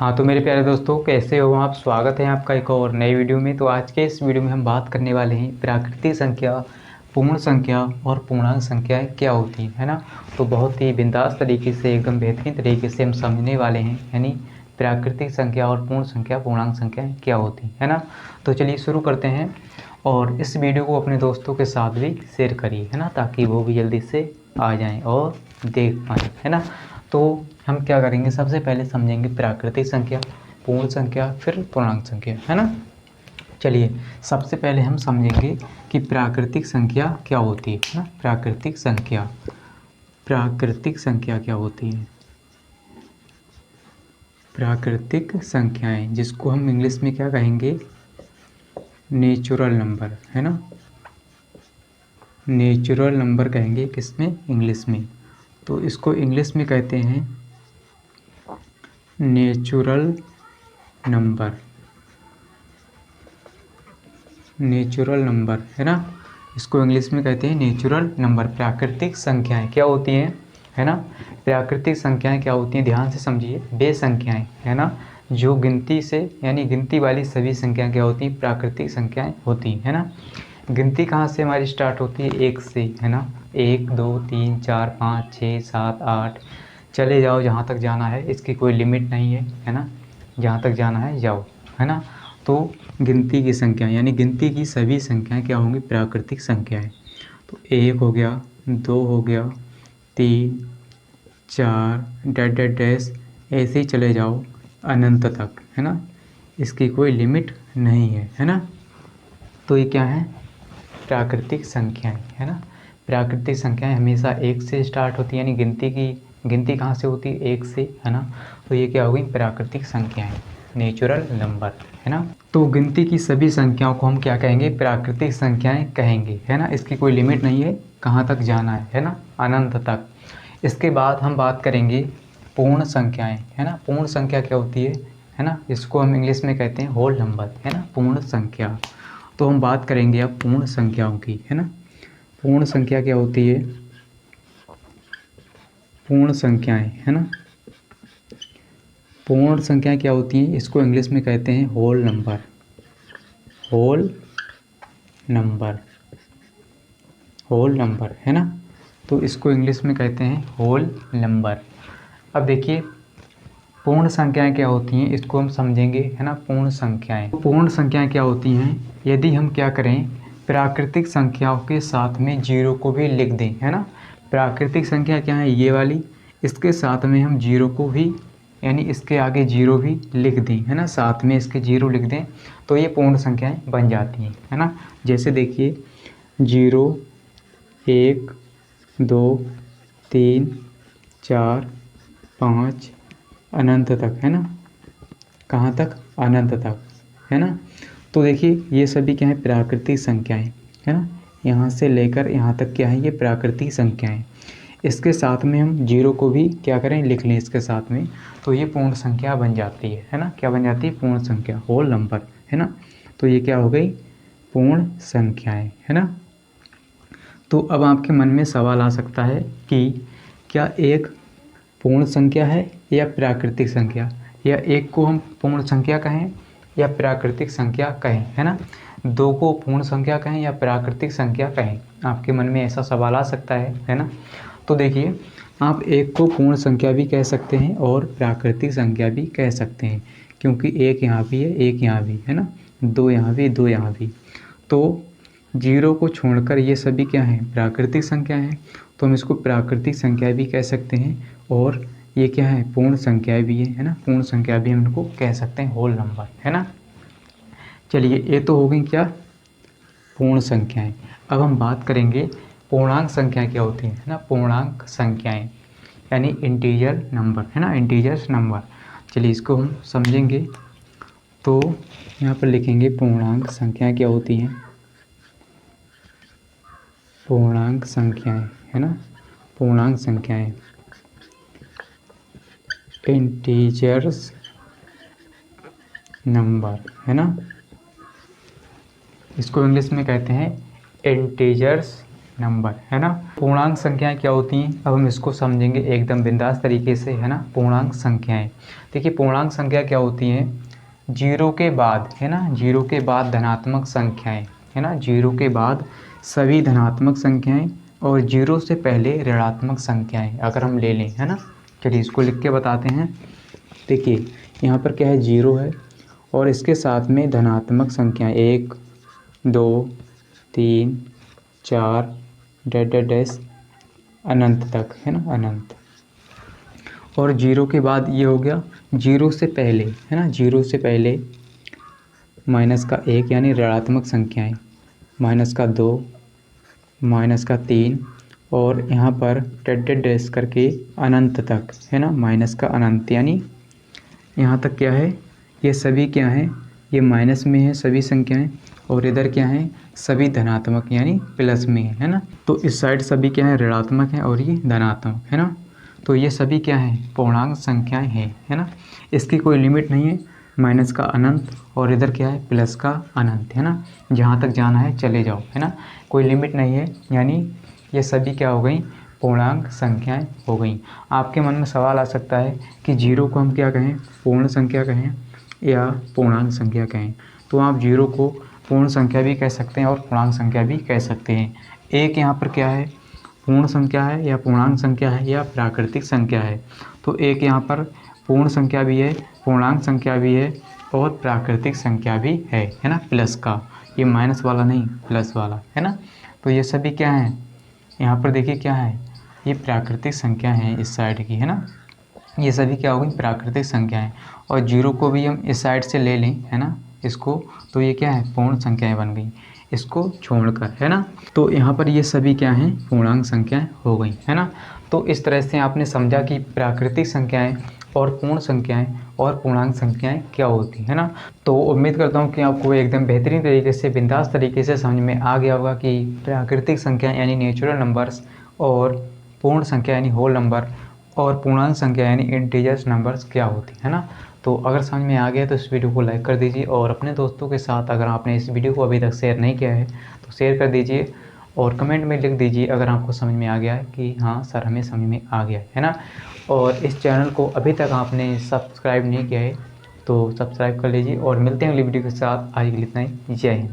हाँ तो मेरे प्यारे दोस्तों, कैसे हो आप। स्वागत है आपका एक और नई वीडियो में। तो आज के इस वीडियो में हम बात करने वाले हैं प्राकृतिक संख्या, पूर्ण संख्या और पूर्णांक संख्याएं क्या होती हैं, है ना। तो बहुत ही बिंदास तरीके से, एकदम बेहतरीन तरीके से हम समझने वाले हैं, यानी प्राकृतिक संख्या और पूर्ण संख्या, पूर्णांक संख्याएँ क्या होती हैं, है ना। तो चलिए शुरू करते हैं और इस वीडियो को अपने दोस्तों के साथ भी शेयर करिए, है ना, ताकि वो भी जल्दी से आ जाएँ और देख पाएँ, है ना। तो हम क्या करेंगे, सबसे पहले समझेंगे प्राकृतिक संख्या, पूर्ण संख्या, फिर पूर्णांक संख्या, है ना। चलिए सबसे पहले हम समझेंगे कि प्राकृतिक संख्या क्या होती है ना। प्राकृतिक संख्या, प्राकृतिक संख्या क्या होती है। प्राकृतिक संख्याएं, जिसको हम इंग्लिश में क्या कहेंगे, नेचुरल नंबर, है ना। नेचुरल नंबर कहेंगे किसमें, इंग्लिश में। तो इसको इंग्लिश में कहते हैं नेचुरल नंबर, नेचुरल नंबर, है ना। इसको इंग्लिश में कहते हैं नेचुरल नंबर। प्राकृतिक संख्याएं क्या होती हैं, है ना। प्राकृतिक संख्याएं क्या होती हैं, ध्यान से समझिए। वे संख्याएं, है ना, जो गिनती से, यानी गिनती वाली सभी संख्याएं क्या होती हैं, प्राकृतिक संख्याएं होती हैं, है ना। गिनती कहाँ से हमारी स्टार्ट होती है, एक से, है ना। 1 2 3 4 5 6 7 8, चले जाओ जहाँ तक जाना है, इसकी कोई लिमिट नहीं है ना। जहाँ तक जाना है जाओ, है ना। तो गिनती की संख्या, यानी गिनती की सभी संख्याएं क्या होंगी, प्राकृतिक संख्याएं। तो 1 हो गया, 2 हो गया, 3 4 डैश डैश डैश, ऐसे ही चले जाओ अनंत तक, है ना। इसकी कोई लिमिट नहीं है ना। तो ये क्या है, प्राकृतिक संख्याएं, है ना। प्राकृतिक संख्याएं हमेशा एक से स्टार्ट होती है, यानी गिनती कहाँ से होती है, एक से, है ना। तो ये क्या हो गई, प्राकृतिक संख्याएं, नेचुरल नंबर, है ना। तो गिनती की सभी संख्याओं को हम क्या कहेंगे, प्राकृतिक संख्याएं कहेंगे, है ना। इसकी कोई लिमिट नहीं है, कहाँ तक जाना है ना, अनंत तक। इसके बाद हम बात करेंगे पूर्ण संख्याएं, है ना। पूर्ण संख्या क्या होती है ना। इसको हम इंग्लिश में कहते हैं होल नंबर, है ना, पूर्ण संख्या। तो हम बात करेंगे अब पूर्ण संख्याओं की, है ना। पूर्ण संख्या क्या होती है, पूर्ण संख्याएं, है ना। पूर्ण संख्याएं क्या होती हैं, इसको इंग्लिश में कहते हैं whole number, whole number, whole number, है ना। तो इसको इंग्लिश में कहते हैं होल नंबर। अब देखिए पूर्ण संख्याएं क्या होती हैं, इसको हम समझेंगे, है ना। पूर्ण संख्याएं, पूर्ण संख्याएं क्या होती हैं, यदि हम क्या करें, प्राकृतिक संख्याओं के साथ में जीरो को भी लिख दें, है ना। प्राकृतिक संख्या क्या है, ये वाली, इसके साथ में हम जीरो को भी, यानी इसके आगे जीरो भी लिख दें, है ना, साथ में इसके जीरो लिख दें, तो ये पूर्ण संख्याएं बन जाती हैं, है ना। जैसे देखिए 0 1 2 3 4 5 अनंत तक, है ना। कहाँ तक, अनंत तक, है ना। तो देखिए ये सभी क्या है, प्राकृतिक संख्याएं, है ना। यहाँ से लेकर यहाँ तक क्या है, ये प्राकृतिक संख्याएं। इसके साथ में हम जीरो को भी क्या करें, लिख लें इसके साथ में, तो ये पूर्ण संख्या बन जाती है ना। क्या बन जाती है, पूर्ण संख्या, होल नंबर, है ना। तो ये क्या हो गई, पूर्ण संख्याएं, है ना। तो अब आपके मन में सवाल आ सकता है कि क्या एक पूर्ण संख्या है या प्राकृतिक संख्या, या एक को हम पूर्ण संख्या कहें या प्राकृतिक संख्या कहें, है ना। दो को पूर्ण संख्या कहें या प्राकृतिक संख्या कहें, आपके मन में ऐसा सवाल आ सकता है ना। तो देखिए आप एक को पूर्ण संख्या भी कह सकते हैं और प्राकृतिक संख्या भी कह सकते हैं, क्योंकि एक यहाँ भी है, एक यहाँ भी, है ना, दो यहाँ भी, दो यहाँ भी। तो जीरो को छोड़कर ये सभी क्या हैं, प्राकृतिक संख्या हैं। तो हम इसको प्राकृतिक संख्या भी कह सकते हैं और ये क्या है, पूर्ण संख्या भी है ना। पूर्ण संख्या भी हम इनको कह सकते हैं, होल नंबर, है ना। चलिए ये तो हो गई क्या, पूर्ण संख्याएं। अब हम बात करेंगे पूर्णांक संख्या क्या होती है ना। पूर्णांक संख्याएं यानी इंटीजर नंबर, है ना, इंटीजर्स नंबर। चलिए इसको हम समझेंगे। तो यहाँ पर लिखेंगे पूर्णांक संख्याएं क्या होती हैं, पूर्णांक संख्याएं, है ना। पूर्णांक संख्याएं, इंटीजर्स नंबर, है ना। इसको इंग्लिश में कहते हैं इंटीजर्स नंबर, है ना। पूर्णांक संख्याएं क्या होती हैं, अब हम इसको समझेंगे एकदम बिंदास तरीके से, है ना। पूर्णांक संख्याएं, देखिए पूर्णांक संख्या क्या होती हैं, जीरो के बाद, है ना, जीरो के बाद धनात्मक संख्याएं, है ना, जीरो के बाद सभी धनात्मक संख्याएं और जीरो से पहले ऋणात्मक संख्याएं अगर हम ले लें, है ना। चलिए इसको लिख के बताते हैं। देखिए यहाँ पर क्या है, जीरो है और इसके साथ में धनात्मक संख्याएं 1 2 3 4 डैश अनंत तक, है ना, अनंत। और जीरो के बाद ये हो गया जीरो से पहले, है ना, जीरो से पहले माइनस का 1 यानी ऋणात्मक संख्याएं, माइनस का 2, माइनस का 3 और यहाँ पर डैश करके अनंत तक, है ना, माइनस का अनंत यानी यहाँ तक क्या है, ये सभी क्या हैं, ये माइनस में है सभी संख्याएं और इधर क्या है, सभी धनात्मक यानी प्लस में है ना। तो इस साइड सभी क्या है, ऋणात्मक है और ये धनात्मक, है ना। तो ये सभी क्या है, पूर्णांक संख्याएं हैं, है ना। इसकी कोई लिमिट नहीं है, माइनस का अनंत और इधर क्या है, प्लस का अनंत, है ना। जहाँ तक जाना है चले जाओ, है ना, कोई लिमिट नहीं है, यानी ये सभी क्या हो गई, पूर्णांक संख्याएं हो गई। आपके मन में सवाल आ सकता है कि जीरो को हम क्या कहें, पूर्ण संख्या कहें या पूर्णांक संख्या कहें। तो आप जीरो को पूर्ण संख्या भी कह सकते हैं और पूर्णांक संख्या भी कह सकते हैं। एक यहाँ पर क्या है, पूर्ण संख्या है या पूर्णांक संख्या है या प्राकृतिक संख्या है। तो एक यहाँ पर पूर्ण संख्या भी है, पूर्णांक संख्या भी है और प्राकृतिक संख्या भी है ना, प्लस का, ये माइनस वाला नहीं, प्लस वाला, है ना। तो ये सभी क्या है, यहाँ पर देखिए क्या है, ये प्राकृतिक संख्या है इस साइड की, है ना। ये सभी क्या हो गई, प्राकृतिक संख्याएं। और जीरो को भी हम इस साइड से ले लें, है ना, इसको, तो ये क्या है, पूर्ण संख्याएं बन गई इसको छोड़कर, है ना। तो यहाँ पर ये सभी क्या हैं, पूर्णांक संख्याएं हो गई, है ना। तो इस तरह से आपने समझा कि प्राकृतिक संख्याएं और पूर्ण संख्याएं और पूर्णांक संख्याएं क्या होती है ना। तो उम्मीद करता हूँ कि आपको एकदम बेहतरीन तरीके से, बिंदास तरीके से समझ में आ गया होगा कि प्राकृतिक संख्या यानी नेचुरल नंबर्स और पूर्ण संख्या यानी होल नंबर और पूर्णांक संख्या यानी इंटीजर्स नंबर्स क्या होती है ना। तो अगर समझ में आ गया तो इस वीडियो को लाइक कर दीजिए और अपने दोस्तों के साथ, अगर आपने इस वीडियो को अभी तक शेयर नहीं किया है तो शेयर कर दीजिए और कमेंट में लिख दीजिए अगर आपको समझ में आ गया है कि हाँ सर हमें समझ में आ गया है ना। और इस चैनल को अभी तक आपने सब्सक्राइब नहीं किया है तो सब्सक्राइब कर लीजिए और मिलते हैं अगली वीडियो के साथ। आज के लिए इतना ही, जय हिंद।